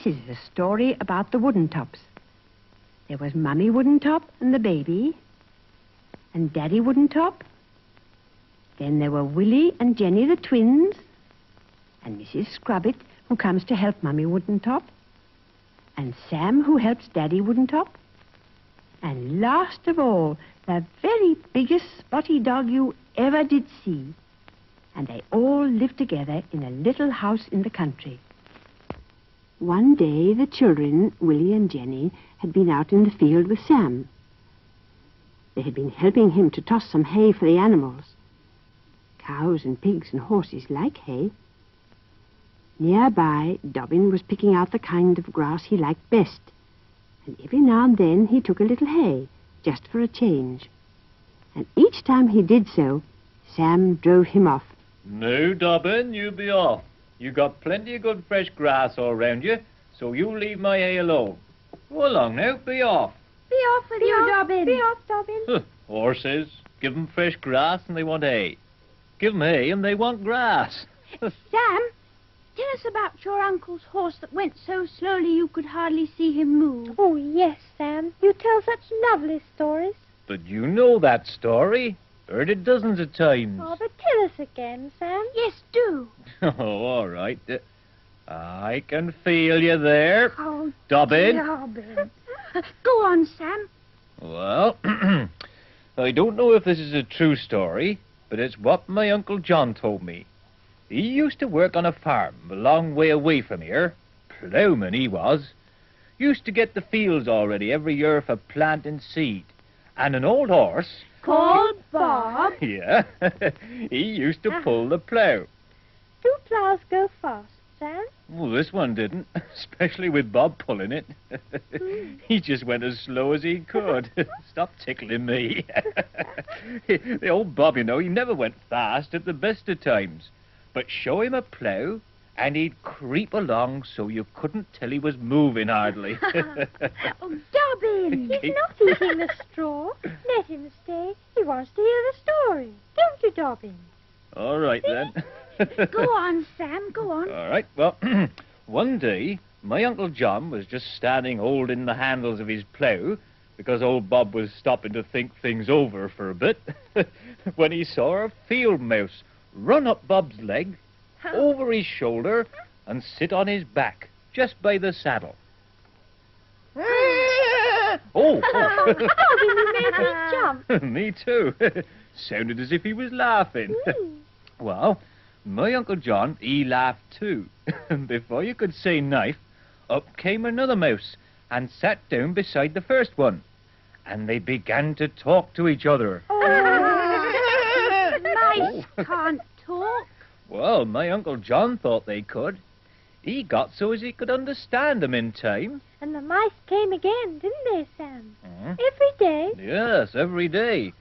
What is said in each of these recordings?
This is a story about the Woodentops. There was Mummy Woodentop and the baby, and Daddy Woodentop. Then there were Willie and Jenny the twins, and Mrs. Scrubbit, who comes to help Mummy Woodentop, and Sam, who helps Daddy Woodentop, and last of all, the very biggest spotty dog you ever did see. And they all lived together in a little house in the country. One day, the children, Willie and Jenny, had been out in the field with Sam. They had been helping him to toss some hay for the animals. Cows and pigs and horses like hay. Nearby, Dobbin was picking out the kind of grass he liked best, and every now and then he took a little hay, just for a change. And each time he did so, Sam drove him off. No, Dobbin, you be off. You got plenty of good fresh grass all round you, so you leave my hay alone. Go along now, be off. Be off with you, Dobbin. Be off, Dobbin. Horses, give 'em fresh grass and they want hay. Give 'em hay and they want grass. Sam, tell us about your uncle's horse that went so slowly you could hardly see him move. Oh, yes, Sam. You tell such lovely stories. But you know that story. Heard it dozens of times. Oh, but tell us again, Sam. Yes, do. Oh, all right. I can feel you there. Oh, Dobbin. Dobbin. Go on, Sam. Well, I don't know if this is a true story, but it's what my Uncle John told me. He used to work on a farm a long way away from here. Ploughman he was. Used to get the fields all ready every year for planting seed. And an old horse... Called Bob. Yeah, he used to pull the plough. Do ploughs go fast, Sam? Well, this one didn't, especially with Bob pulling it. He just went as slow as he could. Stop tickling me. The old Bob, you know, he never went fast at the best of times. But show him a plough, and he'd creep along so you couldn't tell he was moving hardly. Oh, Dobbin! He's not eating the straw. Let him stay. He wants to hear the story. Don't you, Dobbin? All right, then. Go on, Sam, go on. All right, well, one day, my Uncle John was just standing holding the handles of his plough because old Bob was stopping to think things over for a bit when he saw a field mouse run up Bob's leg, over his shoulder, and sit on his back, just by the saddle. Oh! Dobbin, you made me jump. Me too. Sounded as if he was laughing. Well, my Uncle John, he laughed too. Before you could say knife, up came another mouse and sat down beside the first one. And they began to talk to each other. Mice can't talk. Well, my Uncle John thought they could. He got so as he could understand them in time. And the mice came again, didn't they, Sam? Hmm? Every day? Yes, every day.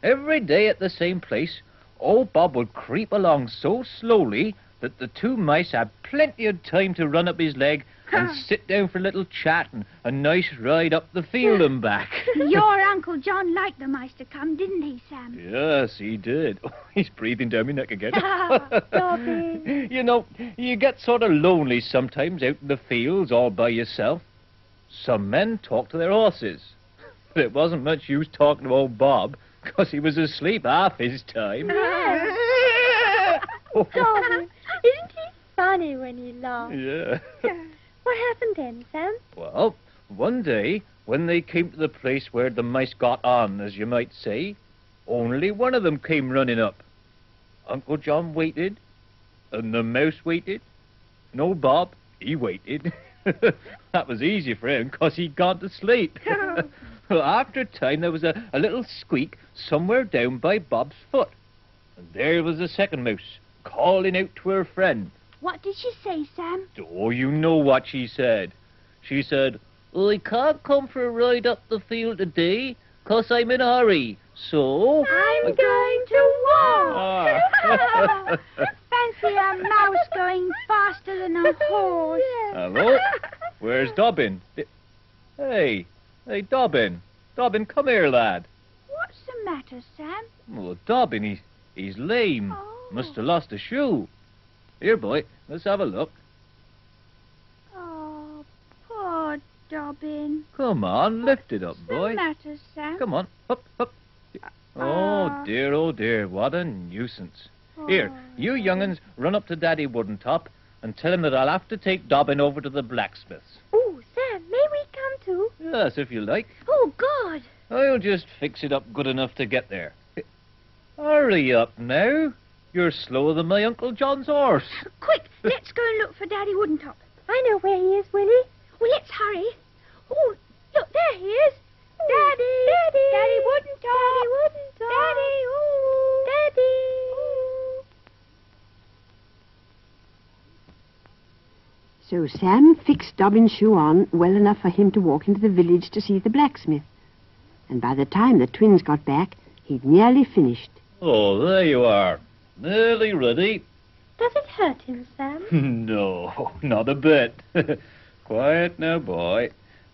Every day at the same place, old Bob would creep along so slowly that the two mice had plenty of time to run up his leg and sit down for a little chat and a nice ride up the field and back. Your Uncle John liked the mice to come, didn't he, Sam? Yes, he did. Oh, he's breathing down my neck again. Dobbin. You know, you get sort of lonely sometimes out in the fields all by yourself. Some men talk to their horses. There wasn't much use talking to old Bob, because he was asleep half his time. Dobbin, isn't he funny when he laughs? Yeah. What happened then, Sam? Well, one day, when they came to the place where the mice got on, as you might say, only one of them came running up. Uncle John waited, and the mouse waited, and old Bob, he waited. That was easy for him, because he'd gone to sleep. Well, after a time, there was a little squeak somewhere down by Bob's foot. And there was the second mouse, calling out to her friend. What did she say, Sam? Oh, you know what she said. She said, I can't come for a ride up the field today, 'cause I'm in a hurry. So... I'm going to walk. Ah. Fancy a mouse going faster than a horse. Hello? Where's Dobbin? Hey, Dobbin. Dobbin, come here, lad. What's the matter, Sam? Oh, Dobbin, he's lame. Oh. Must have lost a shoe. Here, boy, let's have a look. Oh, Dobbin. Come on, lift it up, What's boy. the matter, Sam? Come on, up, up. Oh dear, what a nuisance. Here, you young'uns run up to Daddy Woodentop and tell him that I'll have to take Dobbin over to the blacksmith's. Oh, Sam, may we come too? Yes, if you like. Oh, God. I'll just fix it up good enough to get there. Hurry up now. You're slower than my Uncle John's horse. Quick, let's go and look for Daddy Woodentop. I know where he is, Willie. Well, let's hurry. Oh, look, there he is. Daddy! Daddy! Daddy Woodentop! Daddy Woodentop! Daddy! Ooh! Daddy! So Sam fixed Dobbin's shoe on well enough for him to walk into the village to see the blacksmith. And by the time the twins got back, he'd nearly finished. Oh, there you are. Nearly ready. Does it hurt him, Sam? No, not a bit. Quiet now, boy.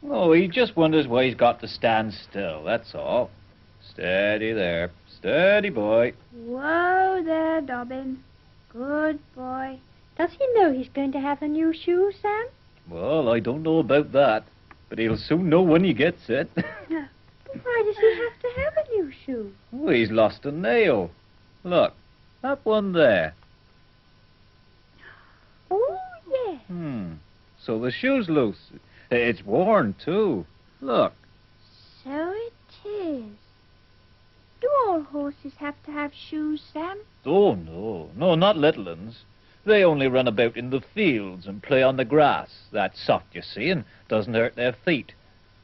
Oh, he just wonders why he's got to stand still, that's all. Steady there. Steady, boy. Whoa there, Dobbin. Good boy. Does he know he's going to have a new shoe, Sam? Well, I don't know about that, but he'll soon know when he gets it. But why does he have to have a new shoe? Oh, he's lost a nail. Look, that one there. Oh, yes. So the shoe's loose. It's worn, too. Look. So it is. Do all horses have to have shoes, Sam? Oh, no. No, not little uns. They only run about in the fields and play on the grass. That's soft, you see, and doesn't hurt their feet.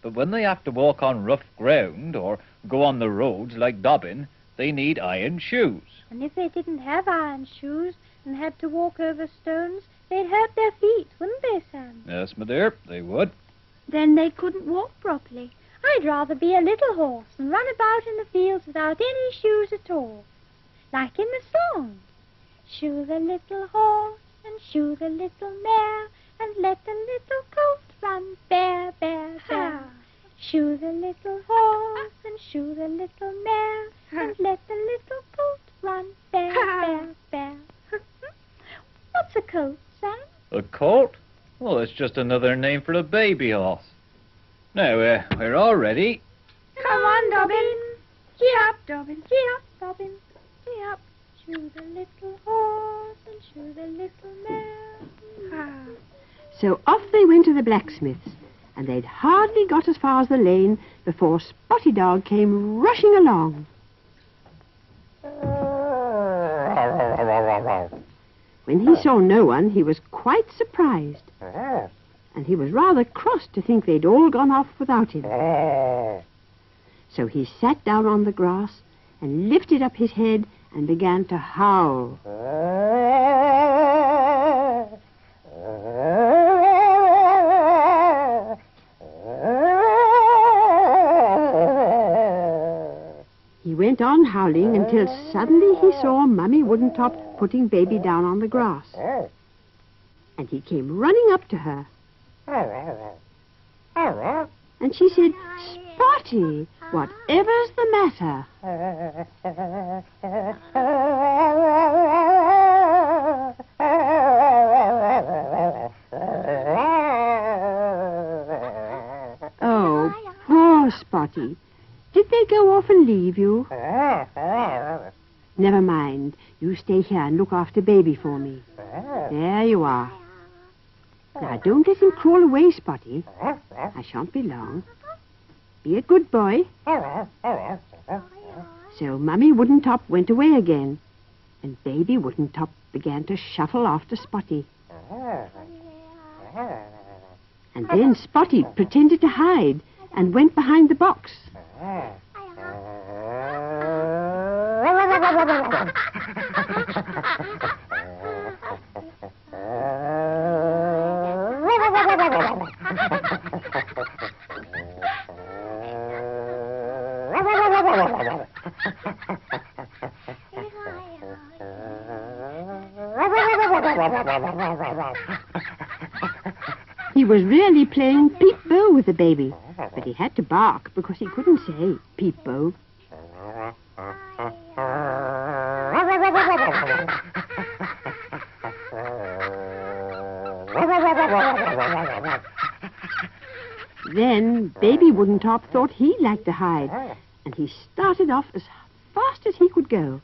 But when they have to walk on rough ground or go on the roads like Dobbin, they need iron shoes. And if they didn't have iron shoes and had to walk over stones, they'd hurt their feet, wouldn't they, Sam? Yes, my dear, they would. Then they couldn't walk properly. I'd rather be a little horse and run about in the fields without any shoes at all. Like in the song. Shoe the little horse and shoe the little mare and let the little colt run bare, bare, bare. Shoe the little horse and shoe the little mare and let the little colt run bare, bare, bare. What's a colt, Sam? A colt? Well, it's just another name for a baby horse. Now, we're all ready. Come on, Dobbin. Gee up, Dobbin. Gee up, Dobbin. Gee up. Shoe the little horse and shoe the little mare. So off they went to the blacksmith's, and they'd hardly got as far as the lane before Spotty Dog came rushing along. When he saw no one, he was quite surprised, and he was rather cross to think they'd all gone off without him. So he sat down on the grass and lifted up his head and began to howl. He went on howling until suddenly he saw Mummy Woodentop putting Baby down on the grass. And he came running up to her. And she said, "Spotty, whatever's the matter?" Oh, poor Spotty. Did they go off and leave you? Never mind. You stay here and look after Baby for me. There you are. Now, don't let him crawl away, Spotty. I shan't be long. Be a good boy. So Mummy Woodentop went away again, and Baby Woodentop began to shuffle after Spotty. And then Spotty pretended to hide and went behind the box. He was really playing peep-bo with the baby, but he had to bark because he couldn't say peep-bo. Then Baby Woodentop thought he'd like to hide, and he started off as fast as he could go.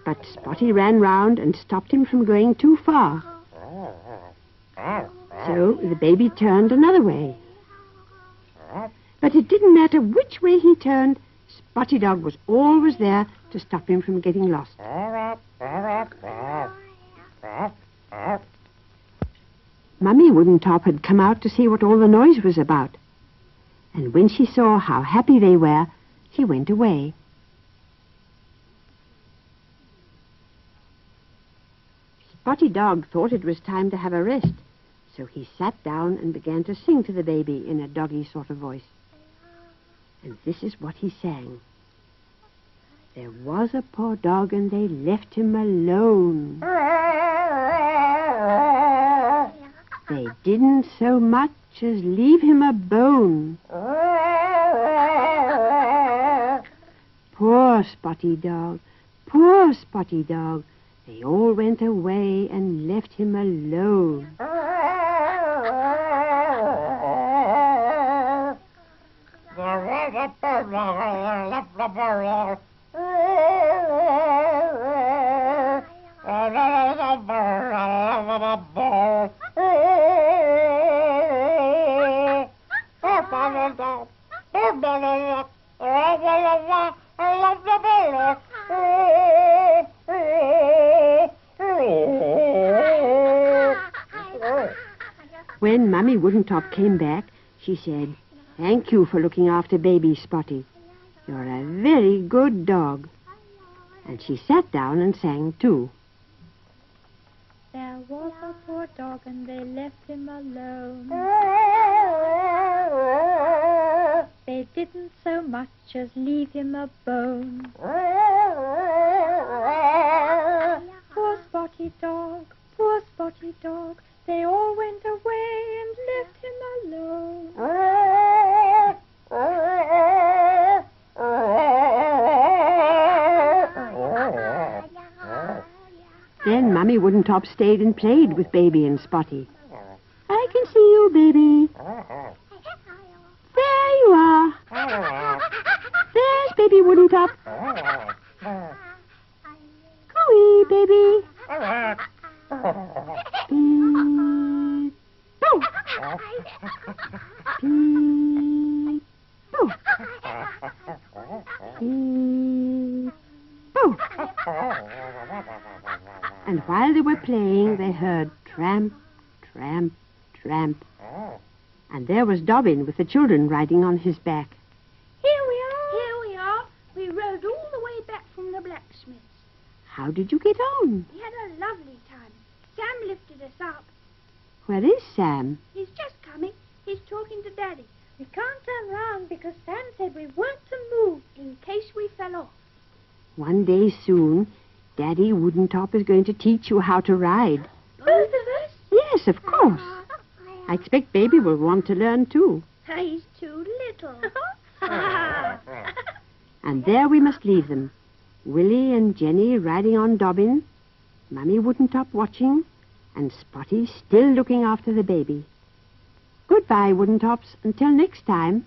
But Spotty ran round and stopped him from going too far. So the baby turned another way. But it didn't matter which way he turned, Spotty Dog was always there to stop him from getting lost. Mummy Woodentop had come out to see what all the noise was about. And when she saw how happy they were, she went away. Spotty Dog thought it was time to have a rest, so he sat down and began to sing to the baby in a doggy sort of voice. And this is what he sang. There was a poor dog and they left him alone. They didn't so much as leave him a bone. Poor Spotty Dog, poor Spotty Dog. They all went away and left him alone. When Mummy Woodentop came back, she said, "Thank you for looking after baby Spotty. You're a very good dog." And she sat down and sang too. There was a poor dog and they left him alone. They didn't so much as leave him a bone. Poor Spotty Dog, poor Spotty Dog. They all went away and left him alone. Then Mummy Woodentop stayed and played with Baby and Spotty. "I can see you, Baby. There you are. There's Baby Woodentop. Cooey, Baby. Beep. Boo. Beep. Boo. Beep. Boo. And while they were playing, they heard tramp, tramp, tramp. And there was Dobbin with the children riding on his back. Here we are. Here we are. We rode all the way back from the blacksmith's. How did you get on? We had a lovely time. Sam lifted us up. Where is Sam? He's just coming. He's talking to Daddy. We can't turn round because Sam said we weren't to move In case we fell off. One day soon, Daddy Woodentop is going to teach you how to ride. Both of us? Yes, of course. I expect Baby will want to learn too. He's too little. And there we must leave them. Willie and Jenny riding on Dobbin, Mummy Woodentop watching, and Spotty still looking after the baby. Goodbye, Woodentops. Until next time.